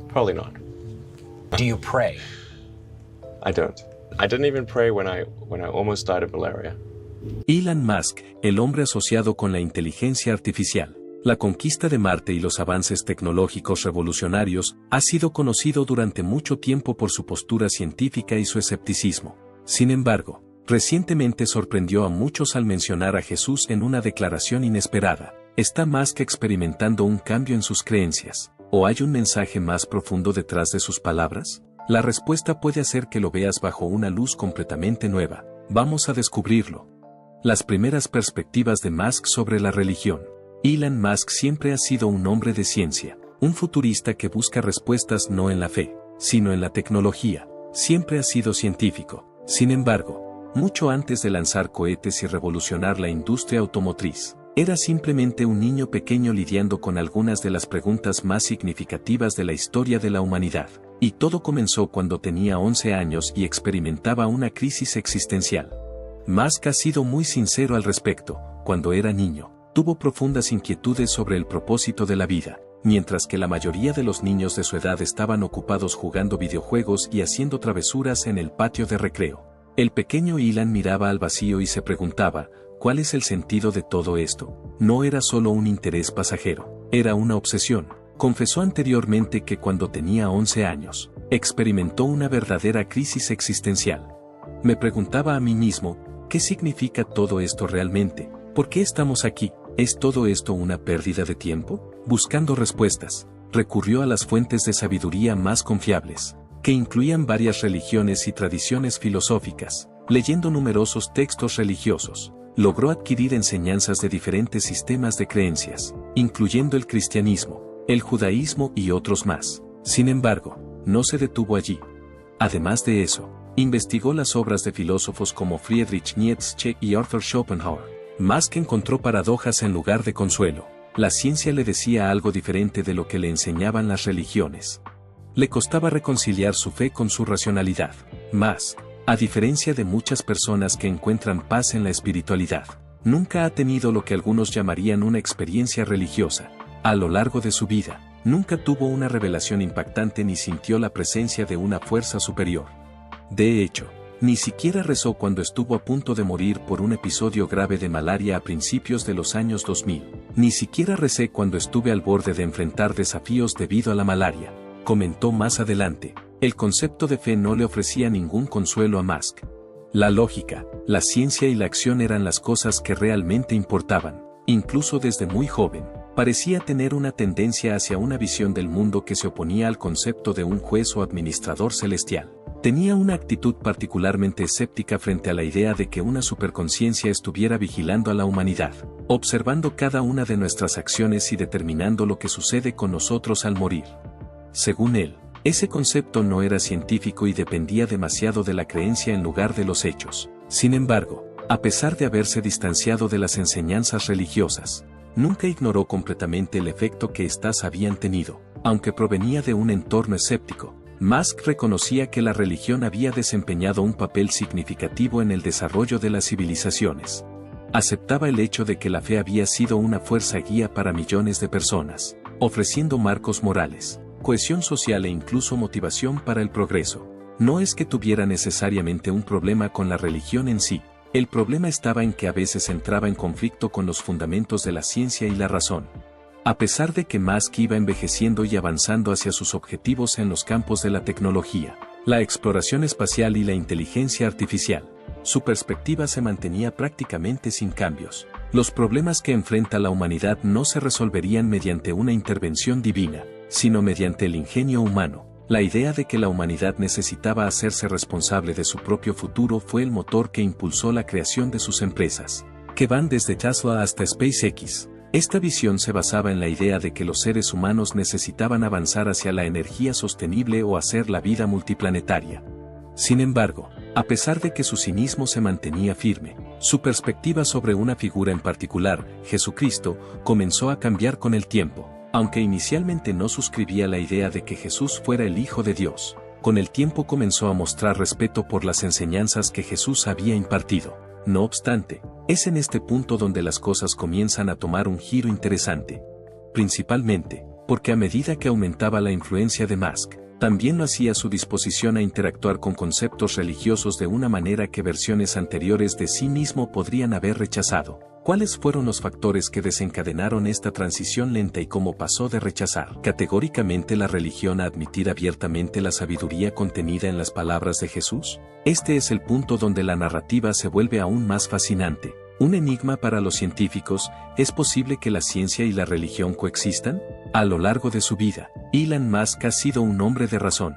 Probably not. Do you pray? I don't. I didn't even pray when I almost died of malaria. Elon Musk, el hombre asociado con la inteligencia artificial, la conquista de Marte y los avances tecnológicos revolucionarios, ha sido conocido durante mucho tiempo por su postura científica y su escepticismo. Sin embargo, recientemente sorprendió a muchos al mencionar a Jesús en una declaración inesperada. ¿Está Musk experimentando un cambio en sus creencias? ¿O hay un mensaje más profundo detrás de sus palabras? La respuesta puede hacer que lo veas bajo una luz completamente nueva. Vamos a descubrirlo. Las primeras perspectivas de Musk sobre la religión. Elon Musk siempre ha sido un hombre de ciencia, un futurista que busca respuestas no en la fe, sino en la tecnología. Siempre ha sido científico. Sin embargo, mucho antes de lanzar cohetes y revolucionar la industria automotriz, era simplemente un niño pequeño lidiando con algunas de las preguntas más significativas de la historia de la humanidad. Y todo comenzó cuando tenía 11 años y experimentaba una crisis existencial. Musk ha sido muy sincero al respecto. Cuando era niño, tuvo profundas inquietudes sobre el propósito de la vida, mientras que la mayoría de los niños de su edad estaban ocupados jugando videojuegos y haciendo travesuras en el patio de recreo. El pequeño Elon miraba al vacío y se preguntaba, ¿cuál es el sentido de todo esto? No era solo un interés pasajero, era una obsesión. Confesó anteriormente que cuando tenía 11 años, experimentó una verdadera crisis existencial. Me preguntaba a mí mismo, ¿qué significa todo esto realmente? ¿Por qué estamos aquí? ¿Es todo esto una pérdida de tiempo? Buscando respuestas, recurrió a las fuentes de sabiduría más confiables, que incluían varias religiones y tradiciones filosóficas. Leyendo numerosos textos religiosos, logró adquirir enseñanzas de diferentes sistemas de creencias, incluyendo el cristianismo, el judaísmo y otros más. Sin embargo, no se detuvo allí. Además de eso, investigó las obras de filósofos como Friedrich Nietzsche y Arthur Schopenhauer. Musk encontró paradojas en lugar de consuelo. La ciencia le decía algo diferente de lo que le enseñaban las religiones. Le costaba reconciliar su fe con su racionalidad. Musk, a diferencia de muchas personas que encuentran paz en la espiritualidad, nunca ha tenido lo que algunos llamarían una experiencia religiosa. A lo largo de su vida, nunca tuvo una revelación impactante ni sintió la presencia de una fuerza superior. De hecho, ni siquiera rezó cuando estuvo a punto de morir por un episodio grave de malaria a principios de los años 2000. Ni siquiera recé cuando estuve al borde de enfrentar desafíos debido a la malaria. Comentó más adelante, el concepto de fe no le ofrecía ningún consuelo a Musk. La lógica, la ciencia y la acción eran las cosas que realmente importaban. Incluso desde muy joven, parecía tener una tendencia hacia una visión del mundo que se oponía al concepto de un juez o administrador celestial. Tenía una actitud particularmente escéptica frente a la idea de que una superconciencia estuviera vigilando a la humanidad, observando cada una de nuestras acciones y determinando lo que sucede con nosotros al morir. Según él, ese concepto no era científico y dependía demasiado de la creencia en lugar de los hechos. Sin embargo, a pesar de haberse distanciado de las enseñanzas religiosas, nunca ignoró completamente el efecto que éstas habían tenido. Aunque provenía de un entorno escéptico, Musk reconocía que la religión había desempeñado un papel significativo en el desarrollo de las civilizaciones. Aceptaba el hecho de que la fe había sido una fuerza guía para millones de personas, ofreciendo marcos morales, cohesión social e incluso motivación para el progreso. No es que tuviera necesariamente un problema con la religión en sí. El problema estaba en que a veces entraba en conflicto con los fundamentos de la ciencia y la razón. A pesar de que Musk iba envejeciendo y avanzando hacia sus objetivos en los campos de la tecnología, la exploración espacial y la inteligencia artificial, su perspectiva se mantenía prácticamente sin cambios. Los problemas que enfrenta la humanidad no se resolverían mediante una intervención divina, sino mediante el ingenio humano. La idea de que la humanidad necesitaba hacerse responsable de su propio futuro fue el motor que impulsó la creación de sus empresas, que van desde Tesla hasta SpaceX. Esta visión se basaba en la idea de que los seres humanos necesitaban avanzar hacia la energía sostenible o hacer la vida multiplanetaria. Sin embargo, a pesar de que su cinismo se mantenía firme, su perspectiva sobre una figura en particular, Jesucristo, comenzó a cambiar con el tiempo. Aunque inicialmente no suscribía la idea de que Jesús fuera el Hijo de Dios, con el tiempo comenzó a mostrar respeto por las enseñanzas que Jesús había impartido. No obstante, es en este punto donde las cosas comienzan a tomar un giro interesante. Principalmente, porque a medida que aumentaba la influencia de Musk, también lo hacía su disposición a interactuar con conceptos religiosos de una manera que versiones anteriores de sí mismo podrían haber rechazado. ¿Cuáles fueron los factores que desencadenaron esta transición lenta y cómo pasó de rechazar categóricamente la religión a admitir abiertamente la sabiduría contenida en las palabras de Jesús? Este es el punto donde la narrativa se vuelve aún más fascinante. Un enigma para los científicos. ¿Es posible que la ciencia y la religión coexistan? A lo largo de su vida, Elon Musk ha sido un hombre de razón.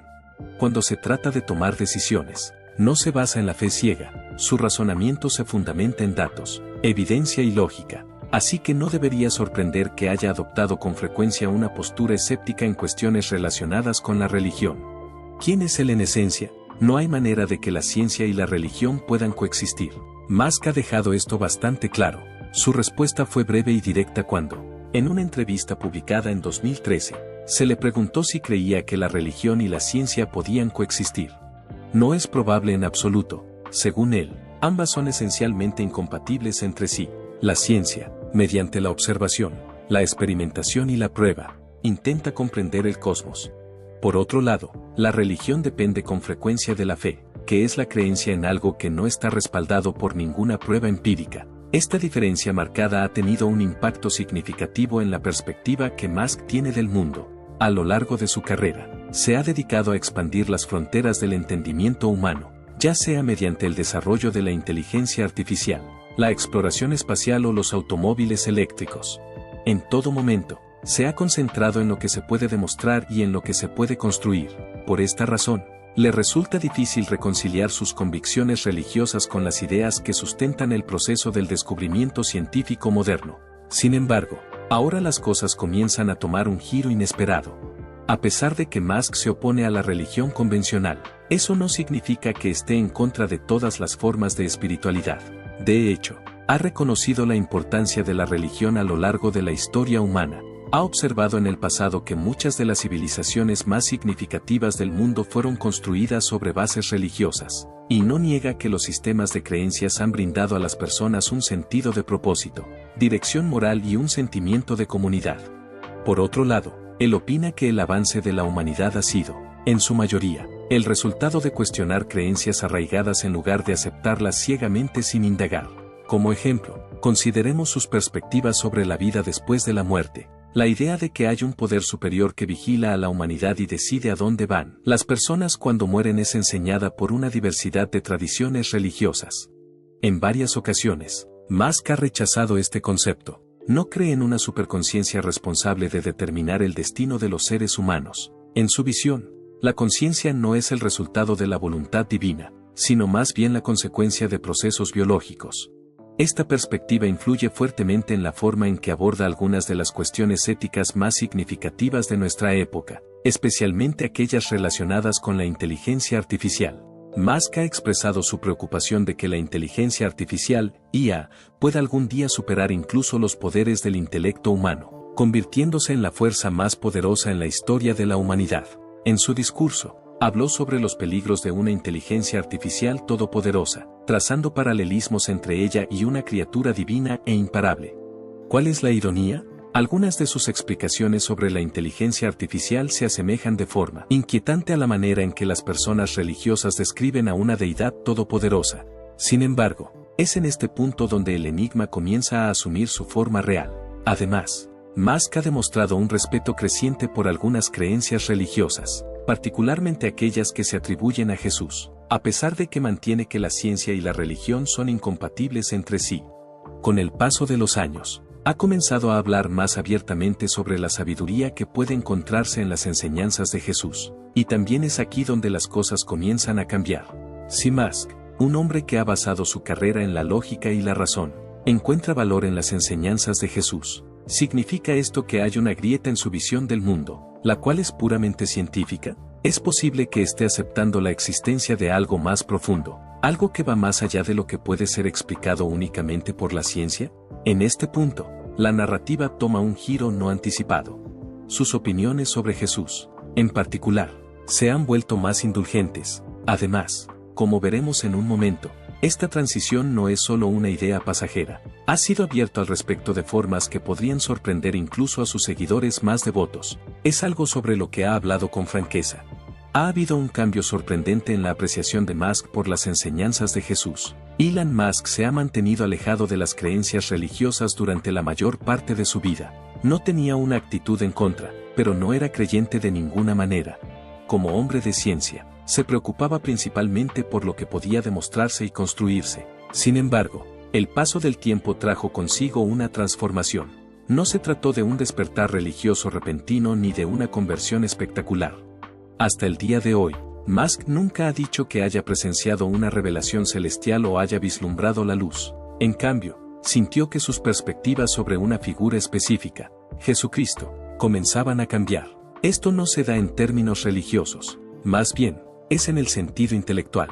Cuando se trata de tomar decisiones, no se basa en la fe ciega, su razonamiento se fundamenta en datos, evidencia y lógica, así que no debería sorprender que haya adoptado con frecuencia una postura escéptica en cuestiones relacionadas con la religión. ¿Quién es él en esencia? No hay manera de que la ciencia y la religión puedan coexistir. Musk ha dejado esto bastante claro. Su respuesta fue breve y directa cuando, en una entrevista publicada en 2013, se le preguntó si creía que la religión y la ciencia podían coexistir. No es probable en absoluto, según él, ambas son esencialmente incompatibles entre sí. La ciencia, mediante la observación, la experimentación y la prueba, intenta comprender el cosmos. Por otro lado, la religión depende con frecuencia de la fe, que es la creencia en algo que no está respaldado por ninguna prueba empírica. Esta diferencia marcada ha tenido un impacto significativo en la perspectiva que Musk tiene del mundo. A lo largo de su carrera, se ha dedicado a expandir las fronteras del entendimiento humano, ya sea mediante el desarrollo de la inteligencia artificial, la exploración espacial o los automóviles eléctricos. En todo momento, se ha concentrado en lo que se puede demostrar y en lo que se puede construir. Por esta razón, le resulta difícil reconciliar sus convicciones religiosas con las ideas que sustentan el proceso del descubrimiento científico moderno. Sin embargo, ahora las cosas comienzan a tomar un giro inesperado. A pesar de que Musk se opone a la religión convencional, eso no significa que esté en contra de todas las formas de espiritualidad. De hecho, ha reconocido la importancia de la religión a lo largo de la historia humana. Ha observado en el pasado que muchas de las civilizaciones más significativas del mundo fueron construidas sobre bases religiosas, y no niega que los sistemas de creencias han brindado a las personas un sentido de propósito, dirección moral y un sentimiento de comunidad. Por otro lado, él opina que el avance de la humanidad ha sido, en su mayoría, el resultado de cuestionar creencias arraigadas en lugar de aceptarlas ciegamente sin indagar. Como ejemplo, consideremos sus perspectivas sobre la vida después de la muerte. La idea de que hay un poder superior que vigila a la humanidad y decide a dónde van las personas cuando mueren es enseñada por una diversidad de tradiciones religiosas. En varias ocasiones, Musk ha rechazado este concepto. No cree en una superconciencia responsable de determinar el destino de los seres humanos. En su visión, la conciencia no es el resultado de la voluntad divina, sino más bien la consecuencia de procesos biológicos. Esta perspectiva influye fuertemente en la forma en que aborda algunas de las cuestiones éticas más significativas de nuestra época, especialmente aquellas relacionadas con la inteligencia artificial. Musk ha expresado su preocupación de que la inteligencia artificial, IA, pueda algún día superar incluso los poderes del intelecto humano, convirtiéndose en la fuerza más poderosa en la historia de la humanidad. En su discurso, habló sobre los peligros de una inteligencia artificial todopoderosa, trazando paralelismos entre ella y una criatura divina e imparable. ¿Cuál es la ironía? Algunas de sus explicaciones sobre la inteligencia artificial se asemejan de forma inquietante a la manera en que las personas religiosas describen a una deidad todopoderosa. Sin embargo, es en este punto donde el enigma comienza a asumir su forma real. Además, Musk ha demostrado un respeto creciente por algunas creencias religiosas, particularmente aquellas que se atribuyen a Jesús, a pesar de que mantiene que la ciencia y la religión son incompatibles entre sí. Con el paso de los años, ha comenzado a hablar más abiertamente sobre la sabiduría que puede encontrarse en las enseñanzas de Jesús, y también es aquí donde las cosas comienzan a cambiar. Si Musk, un hombre que ha basado su carrera en la lógica y la razón, encuentra valor en las enseñanzas de Jesús, ¿significa esto que hay una grieta en su visión del mundo, la cual es puramente científica? Es posible que esté aceptando la existencia de algo más profundo, algo que va más allá de lo que puede ser explicado únicamente por la ciencia. En este punto, la narrativa toma un giro no anticipado. Sus opiniones sobre Jesús, en particular, se han vuelto más indulgentes. Además, como veremos en un momento, esta transición no es solo una idea pasajera. Ha sido abierto al respecto de formas que podrían sorprender incluso a sus seguidores más devotos. Es algo sobre lo que ha hablado con franqueza. Ha habido un cambio sorprendente en la apreciación de Musk por las enseñanzas de Jesús. Elon Musk se ha mantenido alejado de las creencias religiosas durante la mayor parte de su vida. No tenía una actitud en contra, pero no era creyente de ninguna manera. Como hombre de ciencia, se preocupaba principalmente por lo que podía demostrarse y construirse. Sin embargo, el paso del tiempo trajo consigo una transformación. No se trató de un despertar religioso repentino ni de una conversión espectacular. Hasta el día de hoy, Musk nunca ha dicho que haya presenciado una revelación celestial o haya vislumbrado la luz. En cambio, sintió que sus perspectivas sobre una figura específica, Jesucristo, comenzaban a cambiar. Esto no se da en términos religiosos, más bien, es en el sentido intelectual.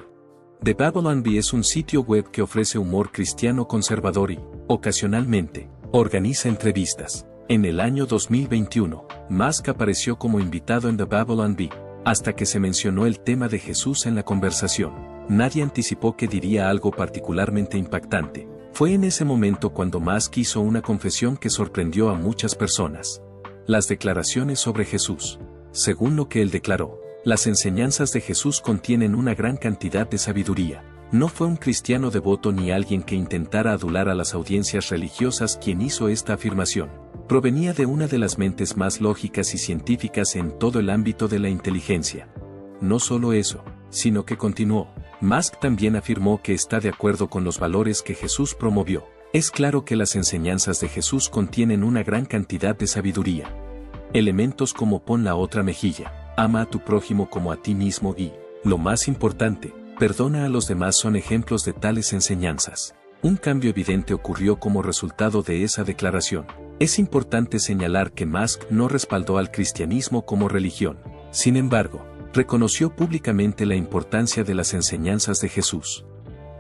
The Babylon Bee es un sitio web que ofrece humor cristiano conservador y, ocasionalmente, organiza entrevistas. En el año 2021, Musk apareció como invitado en The Babylon Bee, hasta que se mencionó el tema de Jesús en la conversación. Nadie anticipó que diría algo particularmente impactante. Fue en ese momento cuando Musk hizo una confesión que sorprendió a muchas personas. Las declaraciones sobre Jesús. Según lo que él declaró, las enseñanzas de Jesús contienen una gran cantidad de sabiduría. No fue un cristiano devoto ni alguien que intentara adular a las audiencias religiosas quien hizo esta afirmación. Provenía de una de las mentes más lógicas y científicas en todo el ámbito de la inteligencia. No solo eso, sino que continuó. Musk también afirmó que está de acuerdo con los valores que Jesús promovió. Es claro que las enseñanzas de Jesús contienen una gran cantidad de sabiduría. Elementos como pon la otra mejilla, ama a tu prójimo como a ti mismo y, lo más importante, perdona a los demás son ejemplos de tales enseñanzas. Un cambio evidente ocurrió como resultado de esa declaración. Es importante señalar que Musk no respaldó al cristianismo como religión. Sin embargo, reconoció públicamente la importancia de las enseñanzas de Jesús.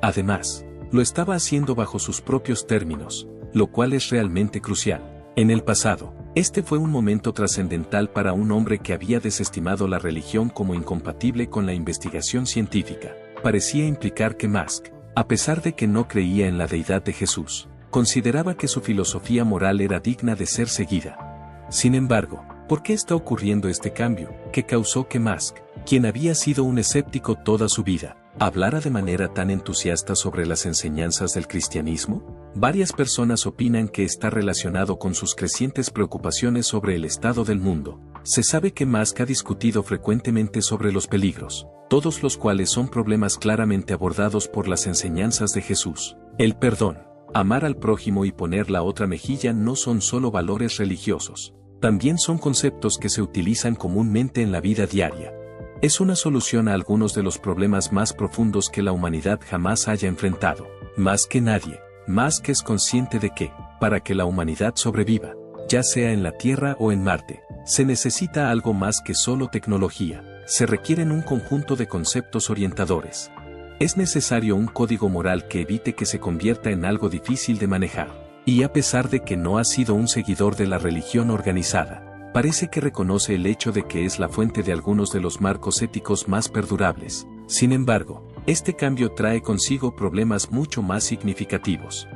Además, lo estaba haciendo bajo sus propios términos, lo cual es realmente crucial. En el pasado, este fue un momento trascendental para un hombre que había desestimado la religión como incompatible con la investigación científica. Parecía implicar que Musk, a pesar de que no creía en la deidad de Jesús, consideraba que su filosofía moral era digna de ser seguida. Sin embargo, ¿por qué está ocurriendo este cambio, que causó que Musk, quien había sido un escéptico toda su vida, hablara de manera tan entusiasta sobre las enseñanzas del cristianismo? Varias personas opinan que está relacionado con sus crecientes preocupaciones sobre el estado del mundo. Se sabe que Musk ha discutido frecuentemente sobre los peligros, todos los cuales son problemas claramente abordados por las enseñanzas de Jesús. El perdón, amar al prójimo y poner la otra mejilla no son solo valores religiosos. También son conceptos que se utilizan comúnmente en la vida diaria. Es una solución a algunos de los problemas más profundos que la humanidad jamás haya enfrentado. Más que nadie, Musk es consciente de que, para que la humanidad sobreviva, ya sea en la Tierra o en Marte, se necesita algo más que solo tecnología. Se requieren un conjunto de conceptos orientadores. Es necesario un código moral que evite que se convierta en algo difícil de manejar. Y a pesar de que no ha sido un seguidor de la religión organizada, parece que reconoce el hecho de que es la fuente de algunos de los marcos éticos más perdurables. Sin embargo, este cambio trae consigo problemas mucho más significativos.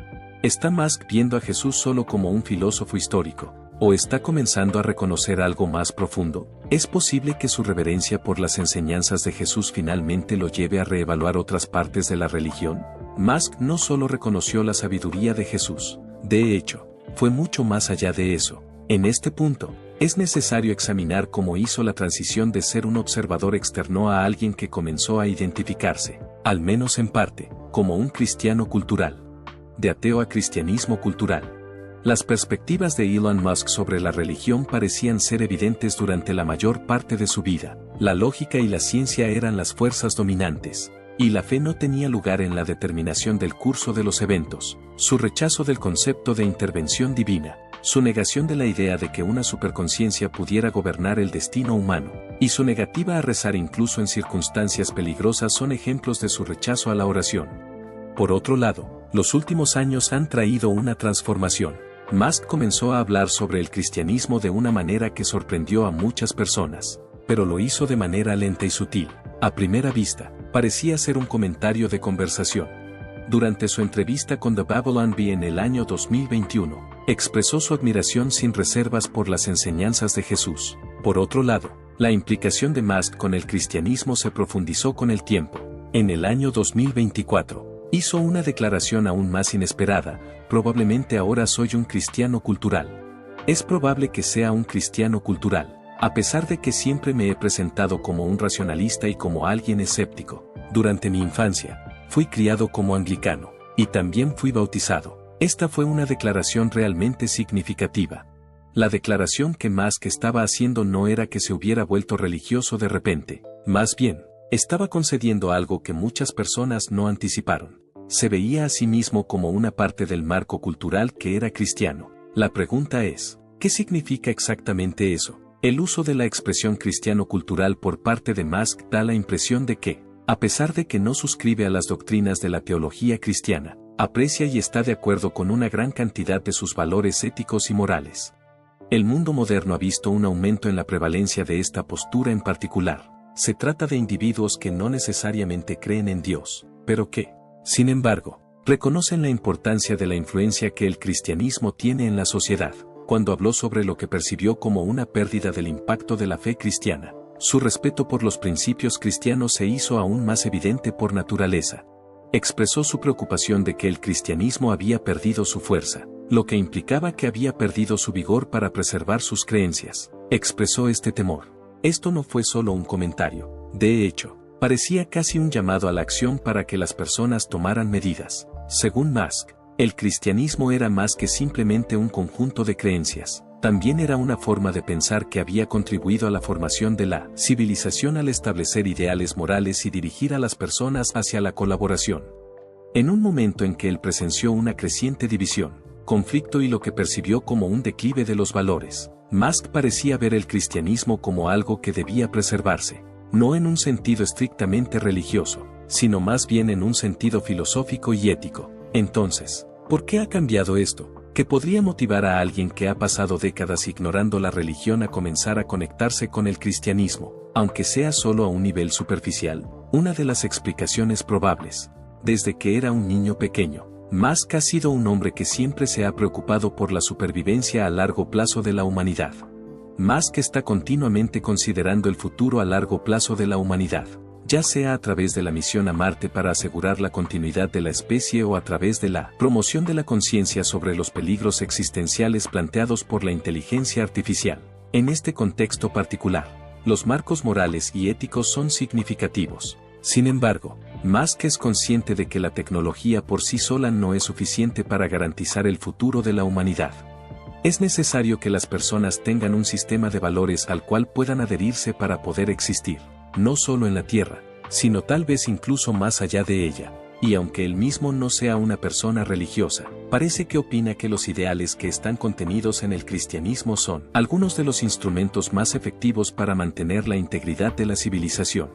¿Está Musk viendo a Jesús solo como un filósofo histórico, o está comenzando a reconocer algo más profundo? ¿Es posible que su reverencia por las enseñanzas de Jesús finalmente lo lleve a reevaluar otras partes de la religión? Musk no solo reconoció la sabiduría de Jesús, de hecho, fue mucho más allá de eso. En este punto, es necesario examinar cómo hizo la transición de ser un observador externo a alguien que comenzó a identificarse, al menos en parte, como un cristiano cultural. De ateo a cristianismo cultural. Las perspectivas de Elon Musk sobre la religión parecían ser evidentes durante la mayor parte de su vida. La lógica y la ciencia eran las fuerzas dominantes, y la fe no tenía lugar en la determinación del curso de los eventos. Su rechazo del concepto de intervención divina, su negación de la idea de que una superconciencia pudiera gobernar el destino humano, y su negativa a rezar incluso en circunstancias peligrosas son ejemplos de su rechazo a la oración. Por otro lado, los últimos años han traído una transformación. Musk comenzó a hablar sobre el cristianismo de una manera que sorprendió a muchas personas, pero lo hizo de manera lenta y sutil. A primera vista, parecía ser un comentario de conversación. durante su entrevista con The Babylon Bee en el año 2021, expresó su admiración sin reservas por las enseñanzas de Jesús. Por otro lado, la implicación de Musk con el cristianismo se profundizó con el tiempo. En el año 2024, hizo una declaración aún más inesperada: probablemente ahora soy un cristiano cultural. Es probable que sea un cristiano cultural, a pesar de que siempre me he presentado como un racionalista y como alguien escéptico. Durante mi infancia, fui criado como anglicano, y también fui bautizado. Esta fue una declaración realmente significativa. La declaración que Musk estaba haciendo no era que se hubiera vuelto religioso de repente, más bien, estaba concediendo algo que muchas personas no anticiparon. Se veía a sí mismo como una parte del marco cultural que era cristiano. La pregunta es, ¿qué significa exactamente eso? El uso de la expresión cristiano cultural por parte de Musk da la impresión de que, a pesar de que no suscribe a las doctrinas de la teología cristiana, aprecia y está de acuerdo con una gran cantidad de sus valores éticos y morales. El mundo moderno ha visto un aumento en la prevalencia de esta postura en particular. Se trata de individuos que no necesariamente creen en Dios, pero que, sin embargo, reconocen la importancia de la influencia que el cristianismo tiene en la sociedad. Cuando habló sobre lo que percibió como una pérdida del impacto de la fe cristiana, su respeto por los principios cristianos se hizo aún más evidente por naturaleza. Expresó su preocupación de que el cristianismo había perdido su fuerza, lo que implicaba que había perdido su vigor para preservar sus creencias. Expresó este temor. Esto no fue solo un comentario. De hecho, parecía casi un llamado a la acción para que las personas tomaran medidas. Según Musk, el cristianismo era más que simplemente un conjunto de creencias. También era una forma de pensar que había contribuido a la formación de la civilización al establecer ideales morales y dirigir a las personas hacia la colaboración. En un momento en que él presenció una creciente división, conflicto y lo que percibió como un declive de los valores, Musk parecía ver el cristianismo como algo que debía preservarse, no en un sentido estrictamente religioso, sino más bien en un sentido filosófico y ético. Entonces, ¿por qué ha cambiado esto? ¿Qué podría motivar a alguien que ha pasado décadas ignorando la religión a comenzar a conectarse con el cristianismo, aunque sea solo a un nivel superficial? Una de las explicaciones probables. Desde que era un niño pequeño, Musk ha sido un hombre que siempre se ha preocupado por la supervivencia a largo plazo de la humanidad. Musk está continuamente considerando el futuro a largo plazo de la humanidad, ya sea a través de la misión a Marte para asegurar la continuidad de la especie o a través de la promoción de la conciencia sobre los peligros existenciales planteados por la inteligencia artificial. En este contexto particular, los marcos morales y éticos son significativos. Sin embargo, Musk es consciente de que la tecnología por sí sola no es suficiente para garantizar el futuro de la humanidad. Es necesario que las personas tengan un sistema de valores al cual puedan adherirse para poder existir, no solo en la Tierra, sino tal vez incluso más allá de ella. Y aunque él mismo no sea una persona religiosa, parece que opina que los ideales que están contenidos en el cristianismo son algunos de los instrumentos más efectivos para mantener la integridad de la civilización.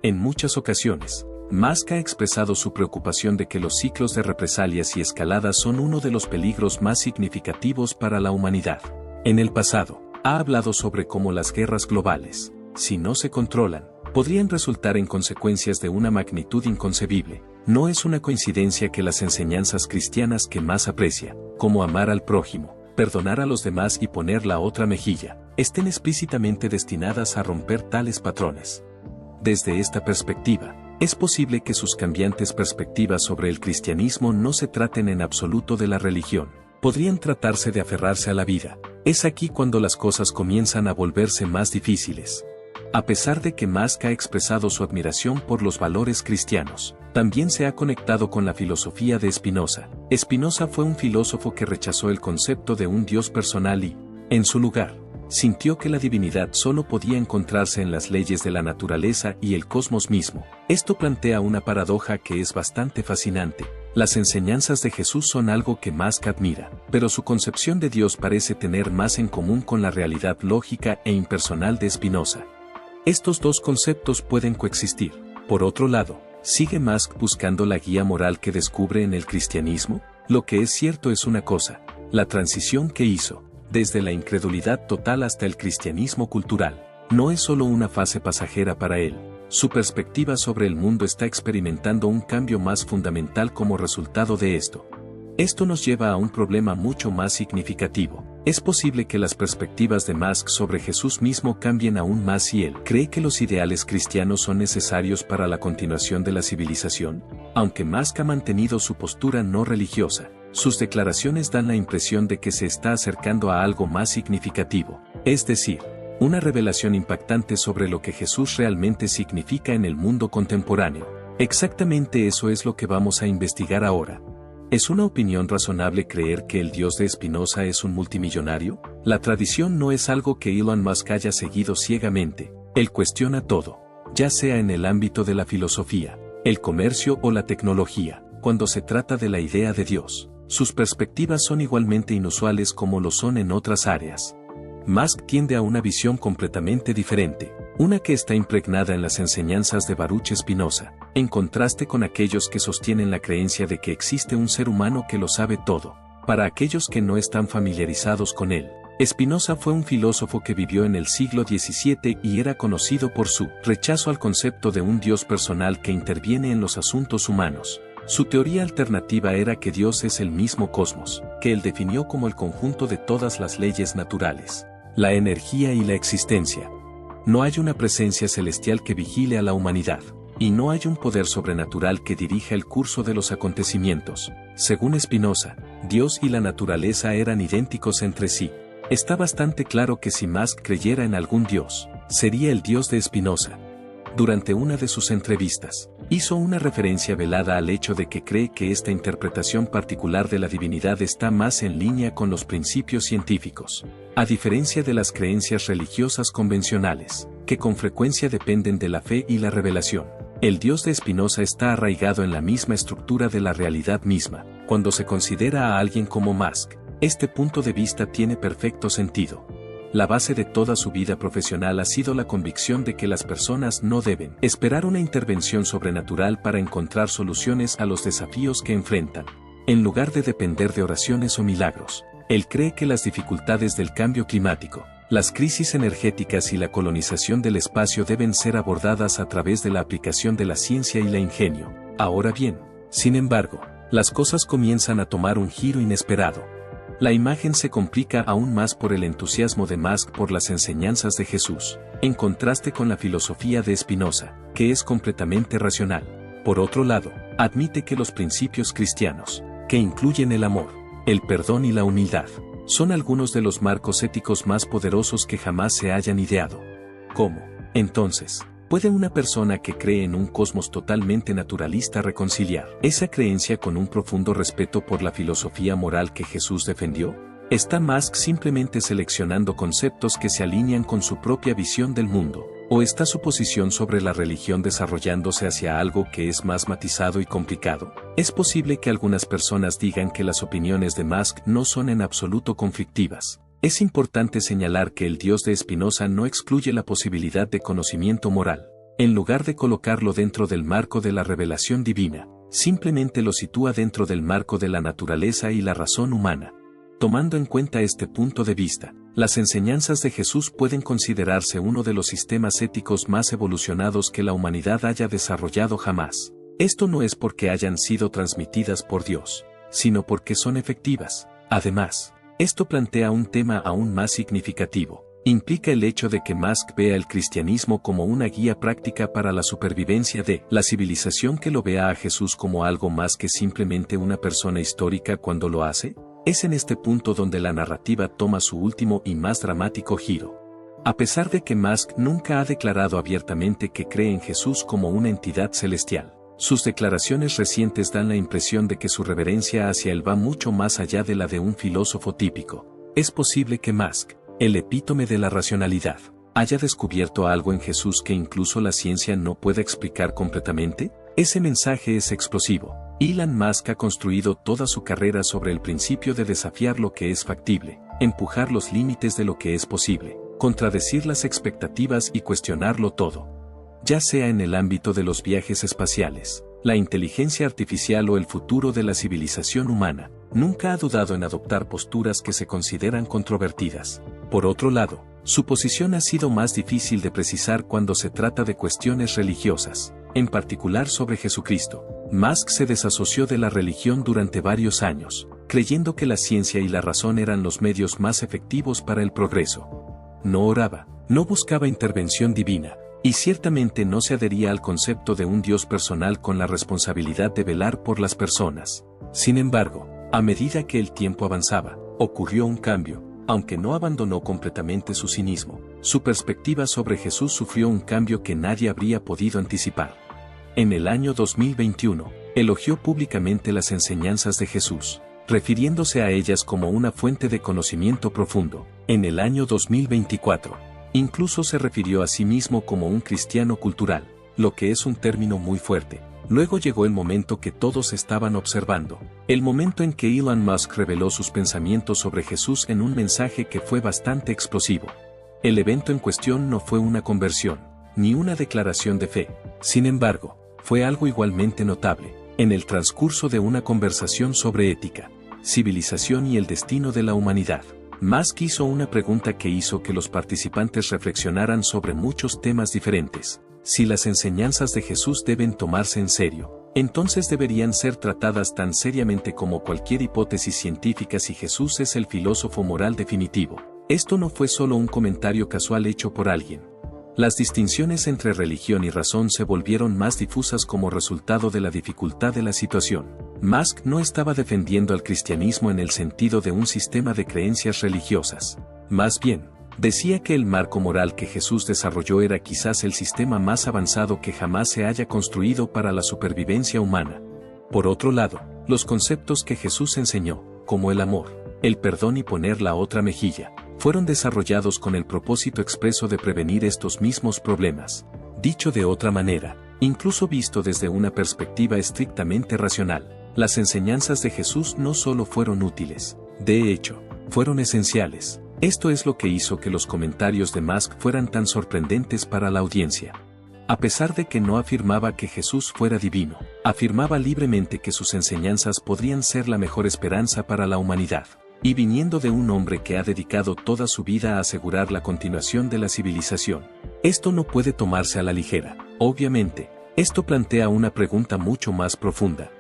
En muchas ocasiones, Musk ha expresado su preocupación de que los ciclos de represalias y escaladas son uno de los peligros más significativos para la humanidad. En el pasado, ha hablado sobre cómo las guerras globales, si no se controlan, podrían resultar en consecuencias de una magnitud inconcebible. No es una coincidencia que las enseñanzas cristianas que más aprecia, como amar al prójimo, perdonar a los demás y poner la otra mejilla, estén explícitamente destinadas a romper tales patrones. Desde esta perspectiva, es posible que sus cambiantes perspectivas sobre el cristianismo no se traten en absoluto de la religión. Podrían tratarse de aferrarse a la vida. Es aquí cuando las cosas comienzan a volverse más difíciles. A pesar de que Musk ha expresado su admiración por los valores cristianos, también se ha conectado con la filosofía de Spinoza. Spinoza fue un filósofo que rechazó el concepto de un Dios personal y, en su lugar, sintió que la divinidad solo podía encontrarse en las leyes de la naturaleza y el cosmos mismo. Esto plantea una paradoja que es bastante fascinante. Las enseñanzas de Jesús son algo que Musk admira, pero su concepción de Dios parece tener más en común con la realidad lógica e impersonal de Spinoza. Estos dos conceptos pueden coexistir. Por otro lado, ¿sigue Musk buscando la guía moral que descubre en el cristianismo? Lo que es cierto es una cosa: la transición que hizo, desde la incredulidad total hasta el cristianismo cultural, no es solo una fase pasajera para él. su perspectiva sobre el mundo está experimentando un cambio más fundamental como resultado de esto. Esto nos lleva a un problema mucho más significativo. Es posible que las perspectivas de Musk sobre Jesús mismo cambien aún más si él cree que los ideales cristianos son necesarios para la continuación de la civilización. Aunque Musk ha mantenido su postura no religiosa, sus declaraciones dan la impresión de que se está acercando a algo más significativo, es decir, una revelación impactante sobre lo que Jesús realmente significa en el mundo contemporáneo. Exactamente eso es lo que vamos a investigar ahora. ¿Es una opinión razonable creer que el Dios de Spinoza es un multimillonario? La tradición no es algo que Elon Musk haya seguido ciegamente. Él cuestiona todo, ya sea en el ámbito de la filosofía, el comercio o la tecnología. Cuando se trata de la idea de Dios, sus perspectivas son igualmente inusuales como lo son en otras áreas. Musk tiende a una visión completamente diferente, una que está impregnada en las enseñanzas de Baruch Spinoza, en contraste con aquellos que sostienen la creencia de que existe un ser humano que lo sabe todo. Para aquellos que no están familiarizados con él, Spinoza fue un filósofo que vivió en el siglo XVII y era conocido por su rechazo al concepto de un Dios personal que interviene en los asuntos humanos. Su teoría alternativa era que Dios es el mismo cosmos, que él definió como el conjunto de todas las leyes naturales, la energía y la existencia. No hay una presencia celestial que vigile a la humanidad, y no hay un poder sobrenatural que dirija el curso de los acontecimientos. Según Spinoza, Dios y la naturaleza eran idénticos entre sí. Está bastante claro que si Musk creyera en algún Dios, sería el Dios de Spinoza. Durante una de sus entrevistas, hizo una referencia velada al hecho de que cree que esta interpretación particular de la divinidad está más en línea con los principios científicos, a diferencia de las creencias religiosas convencionales, que con frecuencia dependen de la fe y la revelación. El Dios de Spinoza está arraigado en la misma estructura de la realidad misma. Cuando se considera a alguien como Musk, este punto de vista tiene perfecto sentido. La base de toda su vida profesional ha sido la convicción de que las personas no deben esperar una intervención sobrenatural para encontrar soluciones a los desafíos que enfrentan. En lugar de depender de oraciones o milagros, él cree que las dificultades del cambio climático, las crisis energéticas y la colonización del espacio deben ser abordadas a través de la aplicación de la ciencia y la ingenio. Ahora bien, sin embargo, las cosas comienzan a tomar un giro inesperado. La imagen se complica aún más por el entusiasmo de Musk por las enseñanzas de Jesús, en contraste con la filosofía de Spinoza, que es completamente racional. Por otro lado, admite que los principios cristianos, que incluyen el amor, el perdón y la humildad, son algunos de los marcos éticos más poderosos que jamás se hayan ideado. ¿Cómo, entonces, puede una persona que cree en un cosmos totalmente naturalista reconciliar esa creencia con un profundo respeto por la filosofía moral que Jesús defendió? ¿Está Musk simplemente seleccionando conceptos que se alinean con su propia visión del mundo? ¿O está su posición sobre la religión desarrollándose hacia algo que es más matizado y complicado? Es posible que algunas personas digan que las opiniones de Musk no son en absoluto conflictivas. Es importante señalar que el Dios de Spinoza no excluye la posibilidad de conocimiento moral. En lugar de colocarlo dentro del marco de la revelación divina, simplemente lo sitúa dentro del marco de la naturaleza y la razón humana. Tomando en cuenta este punto de vista, las enseñanzas de Jesús pueden considerarse uno de los sistemas éticos más evolucionados que la humanidad haya desarrollado jamás. Esto no es porque hayan sido transmitidas por Dios, sino porque son efectivas. Además, esto plantea un tema aún más significativo. Implica el hecho de que Musk vea el cristianismo como una guía práctica para la supervivencia de la civilización, que lo vea a Jesús como algo más que simplemente una persona histórica cuando lo hace. Es en este punto donde la narrativa toma su último y más dramático giro. A pesar de que Musk nunca ha declarado abiertamente que cree en Jesús como una entidad celestial, sus declaraciones recientes dan la impresión de que su reverencia hacia él va mucho más allá de la de un filósofo típico. Es posible que Musk, el epítome de la racionalidad, haya descubierto algo en Jesús que incluso la ciencia no puede explicar completamente. Ese mensaje es explosivo. Elon Musk ha construido toda su carrera sobre el principio de desafiar lo que es factible, empujar los límites de lo que es posible, contradecir las expectativas y cuestionarlo todo. Ya sea en el ámbito de los viajes espaciales, la inteligencia artificial o el futuro de la civilización humana, nunca ha dudado en adoptar posturas que se consideran controvertidas. Por otro lado, su posición ha sido más difícil de precisar cuando se trata de cuestiones religiosas, en particular sobre Jesucristo. Musk se desasoció de la religión durante varios años, creyendo que la ciencia y la razón eran los medios más efectivos para el progreso. No oraba, no buscaba intervención divina, y ciertamente no se adhería al concepto de un Dios personal con la responsabilidad de velar por las personas. Sin embargo, a medida que el tiempo avanzaba, ocurrió un cambio. Aunque no abandonó completamente su cinismo, su perspectiva sobre Jesús sufrió un cambio que nadie habría podido anticipar. En el año 2021, elogió públicamente las enseñanzas de Jesús, refiriéndose a ellas como una fuente de conocimiento profundo. En el año 2024, incluso se refirió a sí mismo como un cristiano cultural, lo que es un término muy fuerte. Luego llegó el momento que todos estaban observando, el momento en que Elon Musk reveló sus pensamientos sobre Jesús en un mensaje que fue bastante explosivo. El evento en cuestión no fue una conversión, ni una declaración de fe. Sin embargo, fue algo igualmente notable, en el transcurso de una conversación sobre ética, civilización y el destino de la humanidad. Musk hizo una pregunta que hizo que los participantes reflexionaran sobre muchos temas diferentes. Si las enseñanzas de Jesús deben tomarse en serio, entonces deberían ser tratadas tan seriamente como cualquier hipótesis científica si Jesús es el filósofo moral definitivo. Esto no fue solo un comentario casual hecho por alguien. Las distinciones entre religión y razón se volvieron más difusas como resultado de la dificultad de la situación. Musk no estaba defendiendo al cristianismo en el sentido de un sistema de creencias religiosas. Más bien, decía que el marco moral que Jesús desarrolló era quizás el sistema más avanzado que jamás se haya construido para la supervivencia humana. Por otro lado, los conceptos que Jesús enseñó, como el amor, el perdón y poner la otra mejilla, fueron desarrollados con el propósito expreso de prevenir estos mismos problemas. Dicho de otra manera, incluso visto desde una perspectiva estrictamente racional, las enseñanzas de Jesús no solo fueron útiles, de hecho, fueron esenciales. Esto es lo que hizo que los comentarios de Musk fueran tan sorprendentes para la audiencia. A pesar de que no afirmaba que Jesús fuera divino, afirmaba libremente que sus enseñanzas podrían ser la mejor esperanza para la humanidad. Y viniendo de un hombre que ha dedicado toda su vida a asegurar la continuación de la civilización. Esto no puede tomarse a la ligera. Obviamente, esto plantea una pregunta mucho más profunda.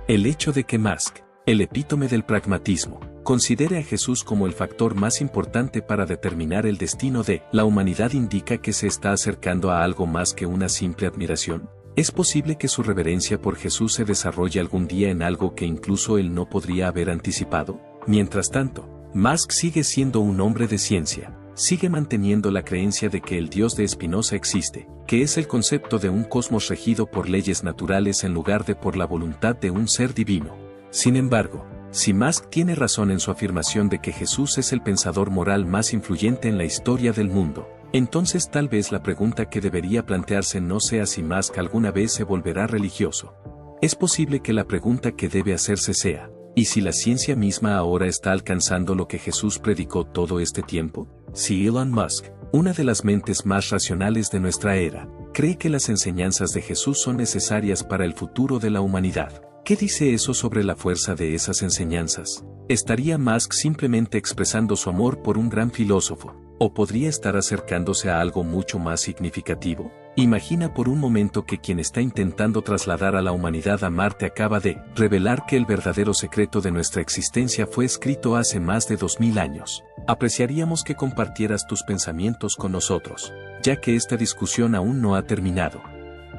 El hecho de que Musk, el epítome del pragmatismo, considere a Jesús como el factor más importante para determinar el destino de la humanidad indica que se está acercando a algo más que una simple admiración. ¿Es posible que su reverencia por Jesús se desarrolle algún día en algo que incluso él no podría haber anticipado? Mientras tanto, Musk sigue siendo un hombre de ciencia, sigue manteniendo la creencia de que el Dios de Spinoza existe, que es el concepto de un cosmos regido por leyes naturales en lugar de por la voluntad de un ser divino. Sin embargo, si Musk tiene razón en su afirmación de que Jesús es el pensador moral más influyente en la historia del mundo, entonces tal vez la pregunta que debería plantearse no sea si Musk alguna vez se volverá religioso. Es posible que la pregunta que debe hacerse sea, ¿y si la ciencia misma ahora está alcanzando lo que Jesús predicó todo este tiempo? Si Elon Musk, una de las mentes más racionales de nuestra era, cree que las enseñanzas de Jesús son necesarias para el futuro de la humanidad, ¿qué dice eso sobre la fuerza de esas enseñanzas? ¿Estaría Musk simplemente expresando su amor por un gran filósofo, o podría estar acercándose a algo mucho más significativo? Imagina por un momento que quien está intentando trasladar a la humanidad a Marte acaba de revelar que el verdadero secreto de nuestra existencia fue escrito hace más de 2000 años. Apreciaríamos que compartieras tus pensamientos con nosotros, ya que esta discusión aún no ha terminado.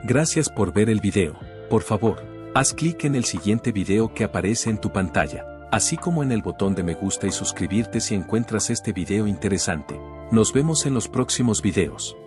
Gracias por ver el video. Por favor, haz clic en el siguiente video que aparece en tu pantalla, así como en el botón de me gusta y suscribirte si encuentras este video interesante. Nos vemos en los próximos videos.